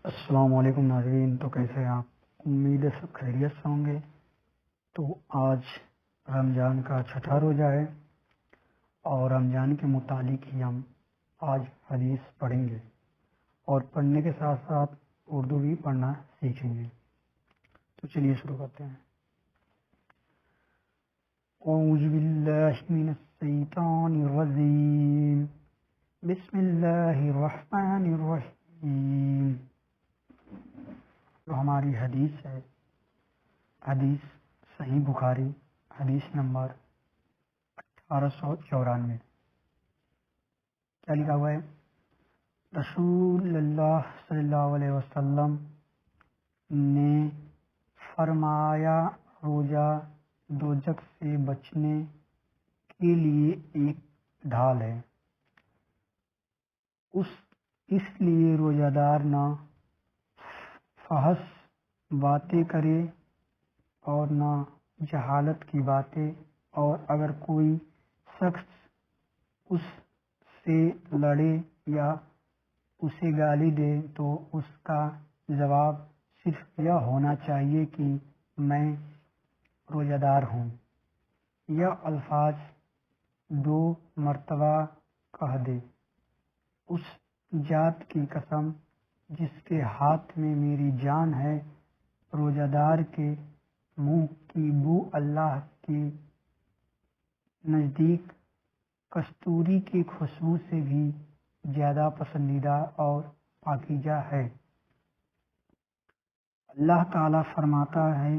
السلام علیکم ناظرین، تو کیسے ہیں آپ؟ امید ہے سب خیریت سے ہوں گے۔ تو آج رمضان کا چھٹا روزہ ہے اور رمضان کے متعلق ہی ہم آج حدیث پڑھیں گے اور پڑھنے کے ساتھ ساتھ اردو بھی پڑھنا سیکھیں گے۔ تو چلیے شروع کرتے ہیں۔ اعوذ باللہ من الشیطان الرجیم، بسم اللہ الرحمن الرحیم۔ جو ہماری حدیث ہے، حدیث صحیح بخاری، حدیث نمبر 1894۔ کیا لکھا ہوا ہے؟ رسول اللہ صلی اللہ علیہ وسلم نے فرمایا، روزہ دوزخ سے بچنے کے لیے ایک ڈھال ہے۔ اس لیے روزہ دار نہ فحش باتیں کرے اور نہ جہالت کی باتیں، اور اگر کوئی شخص اس سے لڑے یا اسے گالی دے تو اس کا جواب صرف یہ ہونا چاہیے کہ میں روزہ دار ہوں۔ یہ الفاظ 2 مرتبہ کہہ دے۔ اس ذات کی قسم جس کے ہاتھ میں میری جان ہے، روزہ دار کے منہ کی بو اللہ کے نزدیک کستوری کی خوشبو سے بھی زیادہ پسندیدہ اور پاکیزہ ہے۔ اللہ تعالیٰ فرماتا ہے،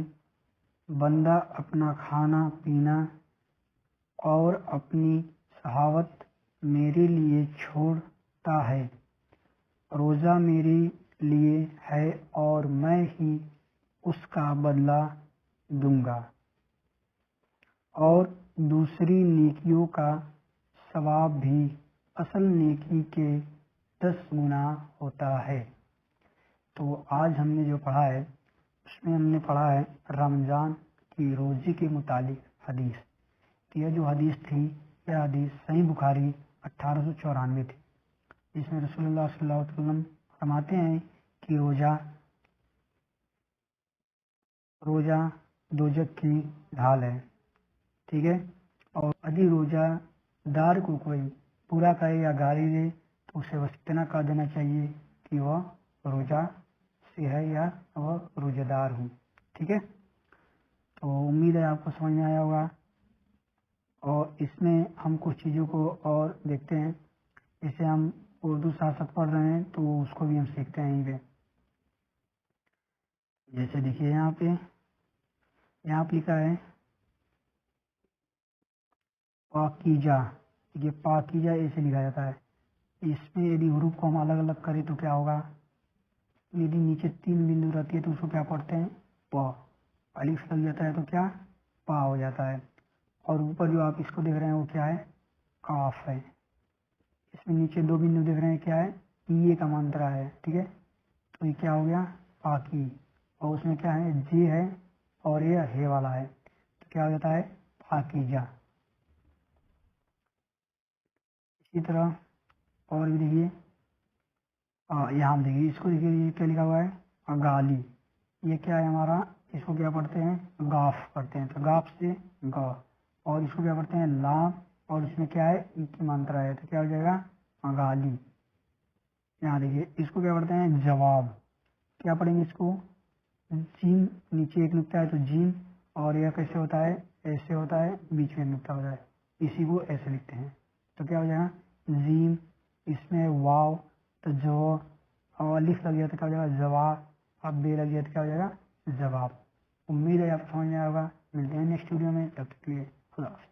بندہ اپنا کھانا پینا اور اپنی شہوت میرے لیے چھوڑتا ہے، روزہ میرے لیے ہے اور میں ہی اس کا بدلہ دوں گا، اور دوسری نیکیوں کا ثواب بھی اصل نیکی کے 10 گنا ہوتا ہے۔ تو آج ہم نے جو پڑھا ہے اس میں ہم نے پڑھا ہے رمضان کی روزے کے متعلق حدیث۔ یہ جو حدیث تھی، یہ حدیث صحیح بخاری 1894 تھی، جس میں رسول اللہ صلی اللہ علیہ وسلم فرماتے ہیں کہ روزہ دوزخ کی ڈھال ہے، ٹھیک ہے۔ اور یدی روزہ دار کو کوئی برا کہے یا گالی دے تو اسے بس اتنا کہہ دینا چاہیے کہ وہ روزہ سے ہے یا وہ روزہ دار ہوں، ٹھیک ہے۔ تو امید ہے آپ کو سمجھ میں آیا ہوگا، اور اس میں ہم کچھ چیزوں کو اور دیکھتے ہیں۔ جیسے ہم اردو سیاست پڑھ رہے ہیں تو اس کو بھی ہم سیکھتے ہیں یہیں پہ۔ جیسے دیکھیے یہاں پہ لکھا ہے پاکیزہ۔ یہ پاکیزہ ایسے لکھا جاتا ہے۔ اس میں یدی حروف کو ہم الگ الگ کریں تو کیا ہوگا؟ یدی نیچے 3 بندو رہتی ہے تو اس کو کیا پڑھتے ہیں؟ پا۔ الف لگ جاتا ہے تو کیا؟ پا ہو جاتا ہے۔ اور اوپر جو آپ اس کو دیکھ رہے ہیں وہ کیا ہے؟ کاف ہے۔ اس میں نیچے 2 بندو دیکھ رہے ہیں، کیا ہے؟ یہ کا مانترا ہے، ٹھیک ہے۔ تو یہ کیا ہو گیا؟ پاکی۔ اور اس میں کیا ہے؟ جی ہے اور یہ ہے والا ہے، تو کیا ہو جاتا ہے؟ پاکیزہ۔ اسی طرح اور بھی دیکھیے، یہاں دیکھیے، اس کو دیکھیے، یہ کیا لکھا ہوا ہے؟ گالی۔ یہ کیا ہے ہمارا؟ اس کو کیا پڑھتے ہیں؟ گاف پڑھتے ہیں، تو گاف سے گا۔ اور اس کو کیا پڑھتے ہیں؟ لام، اور اس میں کیا ہے؟ ای کی مانترا ہے، تو کیا ہو جائے گا؟ گالی۔ یہاں دیکھیے، اس کو کیا پڑھتے ہیں؟ جواب۔ کیا پڑھیں گے اس کو؟ جیم، نیچے ایک نقطہ ہے تو جیم، اور یہ کیسے ہوتا ہے؟ ایسے ہوتا ہے، بیچ میں نقطہ ہوتا ہے، اسی کو ایسے لکھتے ہیں، تو کیا ہو جائے گا؟ زیم۔ اس میں واو تو جو، اور الف لگ گیا تو کیا ہو جائے گا؟ جواب۔ اب بے لگ گیا تو کیا ہو جائے گا؟ جواب۔ امید ہے آپ کو سمجھ میں آئے ہوگا۔ ملتے ہیں نیکسٹ ویڈیو میں، تب تک کے لیے خدا حافظ۔